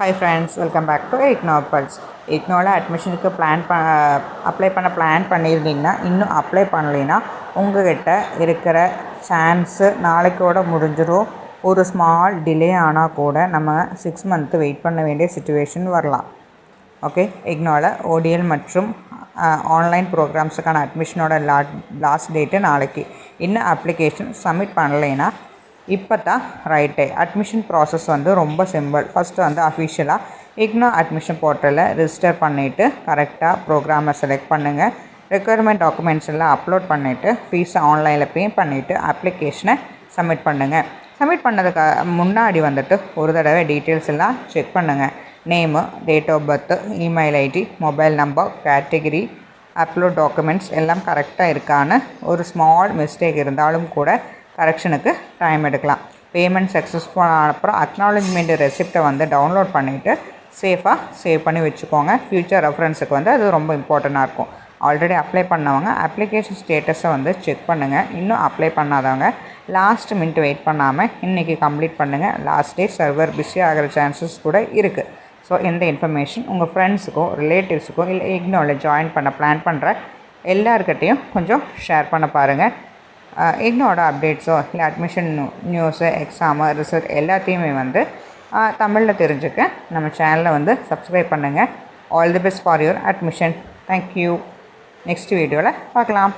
Hi friends, welcome back to Ignore Pulse. Ignore அட்மிஷனுக்கு apply பண்ணியிருந்தீங்கன்னா இன்னும் அப்ளை பண்ணலைன்னா உங்கள்கிட்ட இருக்கிற சான்ஸு நாளைக்கோட முடிஞ்சிடும். ஒரு ஸ்மால் டிலே ஆனால் கூட நம்ம 6 மந்த்து வெயிட் பண்ண வேண்டிய சிச்சுவேஷன் வரலாம். ஓகே, இக்னோவில் ஓடிஎல் மற்றும் ஆன்லைன் ப்ரோக்ராம்ஸுக்கான அட்மிஷனோட லாஸ்ட் டேட்டு நாளைக்கு. இன்னும் அப்ளிகேஷன் சப்மிட் பண்ணலைன்னா இப்போ தான் ரைட்டு. அட்மிஷன் ப்ராசஸ் ரொம்ப சிம்பிள். ஃபஸ்ட்டு அஃபிஷியலாக இக்னோர் அட்மிஷன் போர்ட்டலில் ரிஜிஸ்டர் பண்ணிவிட்டு கரெக்டாக ப்ரோக்ராமை செலக்ட் பண்ணுங்கள். ரெக்குயர்மெண்ட் டாக்குமெண்ட்ஸ் எல்லாம் அப்லோட் பண்ணிவிட்டு ஃபீஸை ஆன்லைனில் பே பண்ணிவிட்டு அப்ளிகேஷனை சப்மிட் பண்ணுங்கள். சப்மிட் பண்ணதுக்கு முன்னாடி ஒரு தடவை டீட்டெயில்ஸ் எல்லாம் செக் பண்ணுங்கள். Name, date of birth, email ID, mobile number, category, upload documents எல்லாம் கரெக்டாக இருக்கான்னு ஒரு ஸ்மால் மிஸ்டேக் இருந்தாலும் கூட கரெக்ஷனுக்கு டைம் எடுக்கலாம். பேமெண்ட் சக்ஸஸ்ஃபுல் அப்புறம் அக்னாலஜ்மெண்ட் ரெசிப்டை டவுன்லோட் பண்ணிவிட்டு சேஃபாக சேவ் பண்ணி வச்சுக்கோங்க. ஃப்யூச்சர் ரெஃபரன்ஸுக்கு அது ரொம்ப இம்பார்ட்டண்ட்டாக இருக்கும். ஆல்ரெடி அப்ளை பண்ணவங்க அப்ளிகேஷன் ஸ்டேட்டஸை செக் பண்ணுங்கள். இன்னும் அப்ளை பண்ணாதவங்க லாஸ்ட் மினிட் வெயிட் பண்ணாமல் இன்றைக்கி கம்ப்ளீட் பண்ணுங்கள். லாஸ்ட் டே சர்வர் பிஸி ஆகிற சான்சஸ் கூட இருக்குது. ஸோ இந்த இன்ஃபர்மேஷன் உங்கள் ஃப்ரெண்ட்ஸுக்கோ ரிலேட்டிவ்ஸுக்கோ இல்லை இக்னோவில் ஜாயின் பண்ண பிளான் பண்ணுற எல்லாருக்கிட்டையும் கொஞ்சம் ஷேர் பண்ண பாருங்கள். இக்னோட அப்டேட்ஸோ இல்லை அட்மிஷன் நியூஸு, எக்ஸாமு, ரிசல்ட் எல்லாத்தையுமே தமிழில் தெரிஞ்சுக்க நம்ம சேனலை சப்ஸ்கிரைப் பண்ணுங்கள். All the best for your admission. Thank you. Next வீடியோவில் பார்க்கலாம்.